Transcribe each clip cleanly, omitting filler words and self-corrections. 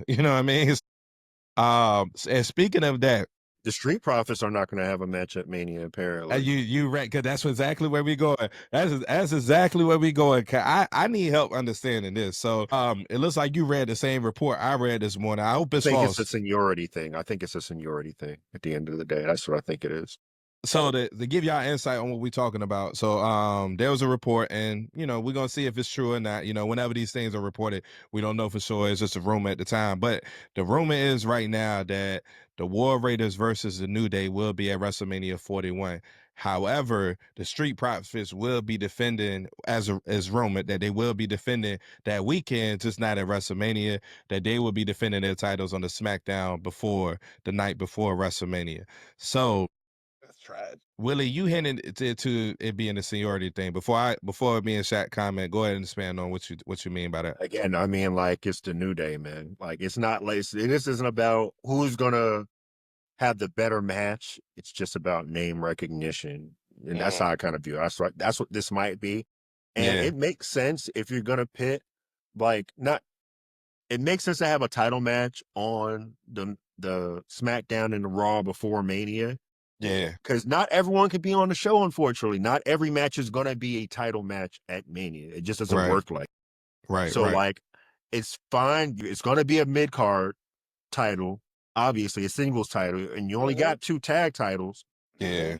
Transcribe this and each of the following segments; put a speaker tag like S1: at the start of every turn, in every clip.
S1: You know what I mean? And speaking of that,
S2: The Street Profits are not going to have a match at Mania, apparently.
S1: you right, because that's exactly where we going. That's exactly where we going. I need help understanding this. So it looks like you read the same report I read this morning. I hope
S2: I
S1: it's
S2: think it's a
S1: false.
S2: seniority thing. I think it's a seniority thing at the end of the day. That's what I think it is.
S1: So to give y'all insight on what we're talking about, so there was a report, and we're gonna see if it's true or not. Whenever these things are reported, we don't know for sure. It's just a rumor at the time. But the rumor is right now that the War Raiders versus the New Day will be at WrestleMania 41. However, the Street Profits will be defending, as rumored, that they will be defending that weekend, just not at WrestleMania. That they will be defending their titles on the Smackdown before the night before WrestleMania. So
S3: That's trash.
S1: Willie, you hinted to it being a seniority thing. Before me and Shaq comment, go ahead and expand on what you mean by that.
S2: Again, I mean, like, it's the New Day, man. Like, it's not like this isn't about who's gonna have the better match. It's just about name recognition, and that's how I kind of view it. That's what this might be, and it makes sense if you're gonna pit, like, not. It makes sense to have a title match on the SmackDown and the Raw before Mania.
S1: Yeah,
S2: because not everyone can be on the show. Unfortunately, not every match is gonna be a title match at Mania. It just doesn't work like.
S1: right,
S2: So
S1: right.
S2: like, it's fine. It's gonna be a mid card title, obviously a singles title, and you only got 2 tag titles.
S1: Yeah.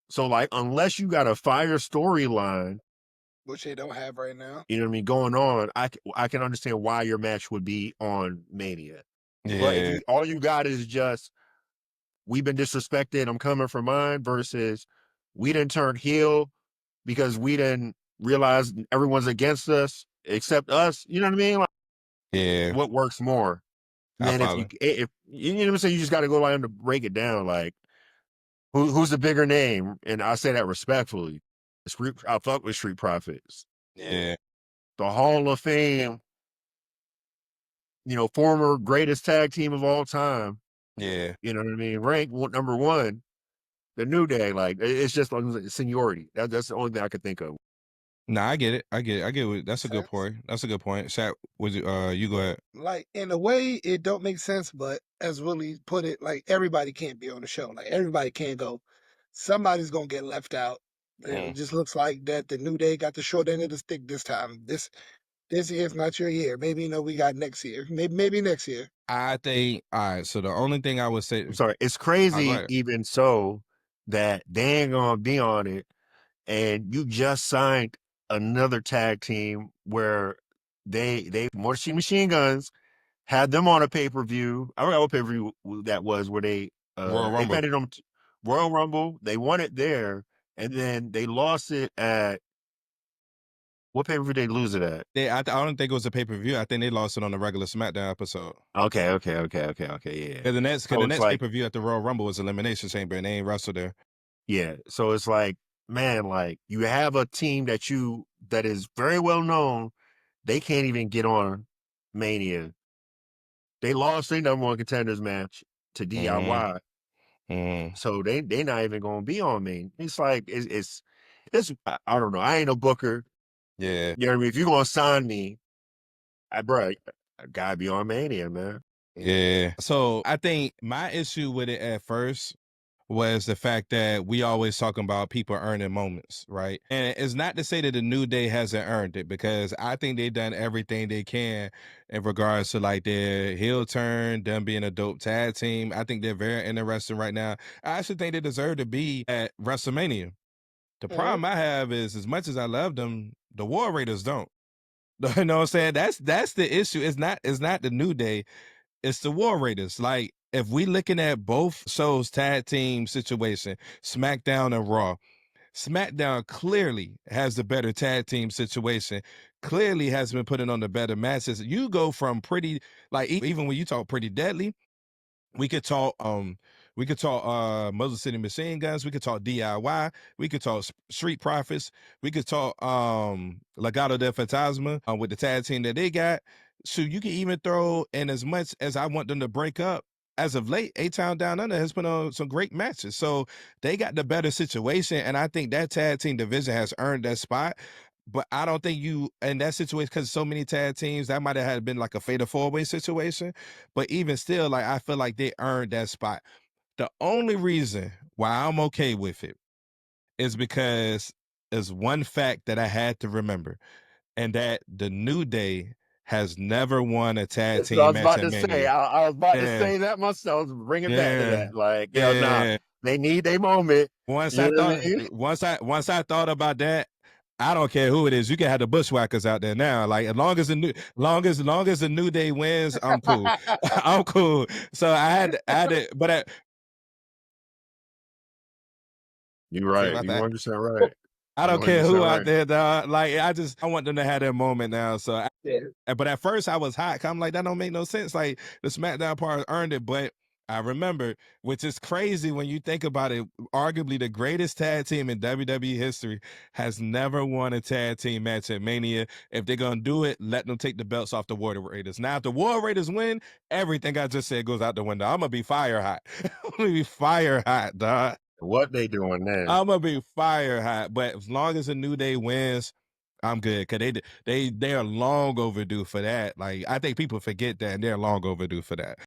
S2: So like, unless you got a fire storyline,
S3: which they don't have right now,
S2: you know what I mean, going on, I can understand why your match would be on Mania.
S1: Yeah.
S2: But if all you got is just, we've been disrespected, I'm coming for mine, versus we didn't turn heel because we didn't realize everyone's against us except us. You know what I mean? Like,
S1: Yeah.
S2: what works more? And then if you know what I'm saying, you just got to go out and break it down. Like, who's the bigger name? And I say that respectfully. I fuck with Street Profits.
S1: Yeah.
S2: The Hall of Fame, former greatest tag team of all time.
S1: Yeah.
S2: You know what I mean? Ranked number 1. The New Day, like, it's just like seniority. That's the only thing I could think of.
S1: Nah, I get it. That's a good point. Shaq, would you go ahead.
S3: Like, in a way, it don't make sense, but as Willie put it, like, everybody can't be on the show. Like, everybody can't go. Somebody's gonna get left out. It just looks like that the New Day got the short end of the stick this time. This year's not your year. Maybe we got next year. Maybe next year.
S1: I think, all right, so the only thing I would say,
S2: I'm sorry, it's crazy even so that they ain't gonna be on it, and you just signed another tag team where they Machine Guns had them on a pay-per-view. I don't know what pay-per-view that was, where they defended them Royal Rumble. They won it there, and then they lost it at, what pay-per-view they lose it at?
S1: I don't think it was a pay-per-view. I think they lost it on the regular SmackDown episode.
S2: Okay, yeah.
S1: Because the next pay-per-view at the Royal Rumble was Elimination Chamber, and they ain't wrestled there.
S2: Yeah, so it's like, man, like, you have a team that is very well known. They can't even get on Mania. They lost their number 1 contenders match to DIY. So they not even gonna be on me. It's like, it's I don't know. I ain't a booker.
S1: Yeah.
S2: You know what I mean? If you're gonna sign me, I gotta be on Mania, man.
S1: Yeah. So I think my issue with it at first was the fact that we always talking about people earning moments, right? And it's not to say that the New Day hasn't earned it, because I think they've done everything they can in regards to like their heel turn, them being a dope tag team. I think they're very interesting right now. I actually think they deserve to be at WrestleMania. The problem I have is, as much as I love them, the War Raiders don't. You know what I'm saying? That's the issue. It's not the New Day. It's the War Raiders. Like, if we looking at both shows tag team situation, SmackDown and Raw, SmackDown clearly has the better tag team situation, clearly has been putting on the better matches. You go from pretty, like, even when you talk Pretty Deadly, we could talk Mother City Machine Guns, we could talk DIY, we could talk Street Profits, we could talk Legado del Fantasma with the tag team that they got. So you can even throw in, as much as I want them to break up, as of late, A-Town Down Under has put on some great matches. So they got the better situation, and I think that tag team division has earned that spot. But I don't think you in that situation because so many tag teams that might have had been like a fatal four-way situation. But even still, like I feel like they earned that spot. The only reason why I'm okay with it is because there's one fact that I had to remember, and that the New Day has never won a tag
S2: That's what I
S1: team
S2: was
S1: match
S2: about
S1: at
S2: to say.
S1: Mania.
S2: I was about to
S1: Yeah,
S2: say that myself. Bring it back to
S1: yeah,
S2: that. Like, yo, nah,
S1: yeah.
S2: they need a moment.
S1: Once
S2: You
S1: I
S2: know what
S1: thought
S2: I mean?
S1: once I thought about that, I don't care who it is. You can have the bushwhackers out there now. Like as long as the New Day wins, I'm cool. I'm cool. So I had it, but
S2: You're
S1: say
S2: right.
S1: about
S2: You're
S1: that.
S2: 100% right.
S1: I
S2: You're
S1: don't care who
S2: 100%
S1: out
S2: right.
S1: there, dog. Like I want them to have their moment now. So,
S3: Yeah.
S1: but at first I was hot. 'Cause I'm like, that don't make no sense. Like the SmackDown part earned it, but I remember, which is crazy when you think about it. Arguably the greatest tag team in WWE history has never won a tag team match at Mania. If they're gonna do it, let them take the belts off the War Raiders. Now, if the War Raiders win, everything I just said goes out the window. I'm gonna be fire hot. I'm gonna be fire hot, dog.
S2: What they doing now?
S1: I'm gonna be fire hot, but as long as the New Day wins, I'm good. Cause they are long overdue for that. Like I think people forget that, and they're long overdue for that.